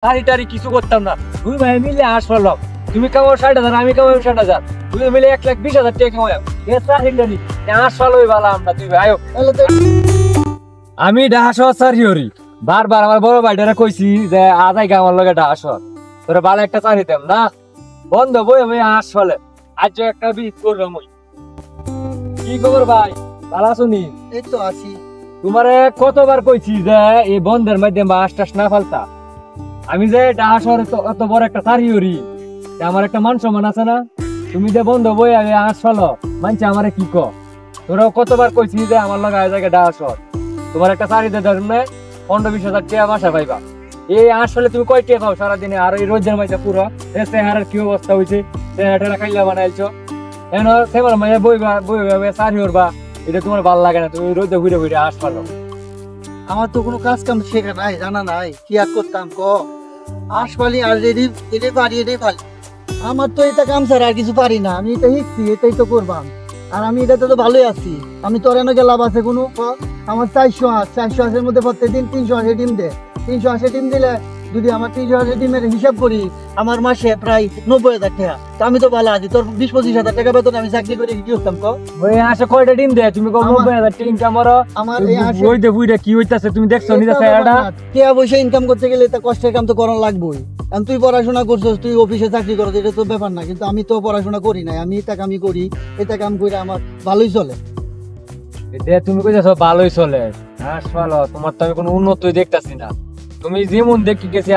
তারি টারি কিছু করতাম না, দুই ভাই মিলে হাঁস পারলাম। তুমি কামাও 60,000, আমি কামাই 60,000, দুই মিলে 1,20,000 টাকা কামাই। হাঁস পালোই ভালো আমরা দুই ভাই। আমি হাঁস চারি বারবার আমার বড় ভাইটারা কইছি যে আদাই আমার লগে হাঁস তোরা ভালো একটা চারি দেম না, বন্ধ বই আমি হাঁস ফলে আজ একটা বীজ করলাম। কি খবর ভাই, ভালো আছো নি? এই তো আছি। তোমারে কতবার কইছি যে এই বন্ধের মধ্যে মাছ টাস না ফালতা। আমি যে হাঁস অত বড় একটা চারি আমার একটা মান সম্মান আছে না? তুমি যে বন্ধ বই আমি হাঁস ফালো মানছি আমারে কি তোরা কতবার কইছি যে আমার লগে জায়গায় হাঁস, তোমার একটা চারি দেওয়ার জন্য 15-20,000 টাকা মাসা পাইবা। এই হাঁস ফলে তুমি কয় টাকা পাও সারাদিনে? আর এই রোজের মাঝে পুরো চেহারার কি অবস্থা হয়েছে, চেহারাটা খাইলা বানাইছো এন সেবার মাঝে বইবা চারি হরবা, এটা তোমার ভালো লাগে না? তুমি রোদে ঘুরে ঘুরে হাঁস ফালো। আমার তো কোনো কাজ কাম শেখা নাই, জানা নাই, কি আর করতাম হাঁস পালি আর এটাই পারি, এটাই পালি। আমার তো এটা কাম ছাড়া আর কিছু পারি না। আমি এটা শিখছি, এটাই তো করবাম। আর আমি এটাতে তো ভালোই আছি। আমি তোর এনে লাভ আছে কোনো? আমার 400 হাঁসের মধ্যে প্রত্যেকদিন 380 ডিম দেয়। 380 ডিম দিলে যদি আমার 380 ডিমের হিসাব করি আমার মাসে প্রায় 90,000 টাকা। তা আমি তো ভালো আছি। তোর 20-25,000 টাকা বেতন আমি চাকরি করে কি করতাম ওই হাঁসে কয়টা ডিম দেয়? তুমি 90,000 টাকা ইনকাম করো। আমার এই হাঁসে ওই দে বুইটা কি হইতাছে তুমি দেখছো নিতে এটা? টাকা পয়সা ইনকাম করতে গেলে তা কষ্টের কাম তো করা লাগবেই। কারণ তুই পড়াশোনা করছিস, তুই অফিসে চাকরি করছ, এটা তো ব্যাপার না। কিন্তু আমি তো পড়াশোনা করি নাই, আমি এটা কামই করি। এটা কাম করে আমার ভালোই চলে। তুমি কইতাছো ভালোই চলে, হাঁস ভালো, তোমার তো আমি কোনো উন্নতি দেখতাছি না। তুমি যেমন দেখি গেছি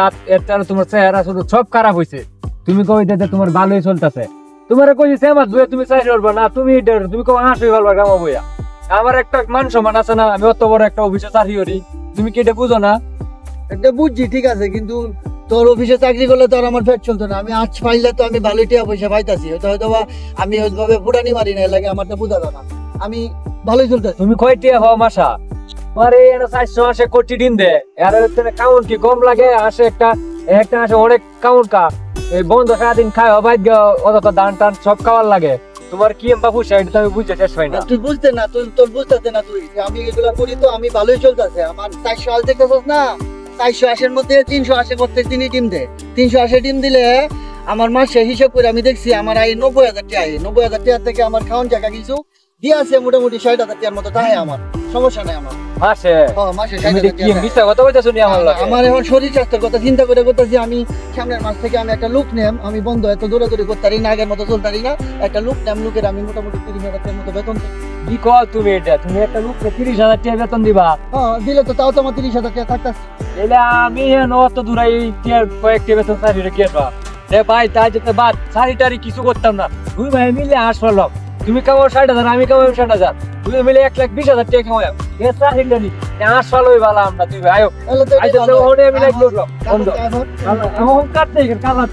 তোমার চেহারা শুধু সব খারাপ হয়েছে। তুমি কইতে তোমার ভালোই চলতেছে, তোমার কইছে আমার দুয়ে তুমি চাই করবা না, তুমি কো হাঁসই ভালো কামা বইয়া। আমার একটা মান সম্মান আছে না? আমি অত বড় একটা অফিসে চাকরি করি, তুমি কি এটা বুঝো না? এটা বুঝছি, ঠিক আছে, কিন্তু তোর অফিসে চাকরি করলে তো আর আমার পেট চলতো না। আমি আজ পাইলে তো আমি ভালোই টাকা পয়সা পাইতাছি, হয়তো আমি ওইভাবে ফুটানি মারি না, লাগে আমারটা বুঝা না। আমি ভালোই চলতেছি। তুমি কয় টাকা হওয়া মাসা? আরে 400 হাঁসে কোটি ডিম দে, আর কাউন্ট কি কম লাগে? হাঁসে একটা হাঁসে অনেক কাউন্ট কা। এই বন্ধ সারাদিন খায় অবাধ অত ধান টান সব খাওয়ার লাগে। তোমার কি বাবু সেটা আমি বুঝতে শেষ পাই না। তুই বুঝতে না, তোর বুঝতে না। তুই আমি এগুলা করি তো আমি ভালোই চলতেছে। আমার 400 হাঁস দেখতেছিস না? 400 হাঁসের মধ্যে 300 হাঁসে প্রত্যেক দিনই ডিম দেয়। 380 ডিম দিলে আমার মাসে হিসাব করে আমি দেখছি আমার আয় 90,000 টাকা। 90,000 টাকা থেকে আমার খাওয়ান জায়গা কিছু দিয়ে আছে মোটামুটি 60,000 টাকার মতো তাই আমার সমস্যা নাই। আমার মাসে 60,000 আমার এখন শরীর স্বাস্থ্যের কথা চিন্তা করে করতেছি। আমি সামনের মাস থেকে আমি একটা লুক নেম, আমি বন্ধ এত দৌড়াদৌড়ি করতে পারি না, আগের মতো চলতে পারি না। একটা লুক নেম, লুকের আমি মোটামুটি 30,000 টাকার মতো বেতন। কি কল তুমি এটা? তুমি একটা লুককে 30,000 টাকা বেতন দিবা? দিলে তো তাও তো আমার 30,000 টাকা থাকতেছে। এলে আমি অত দূরাই কয়েকটি বেতন চাকরি রেখে ভাই, তাই যেতে বাদ চারি টারি কিছু করতাম না, দুই ভাই মিলে হাঁস পারলাম। তুমি কামাও 60,000, আমি কামাই 60,000, দুই মিলে 1,20,000 টাকা কামাই। হাঁস পালোই ভালো আমরা দুই ভাই। আমি কাটতে কাজ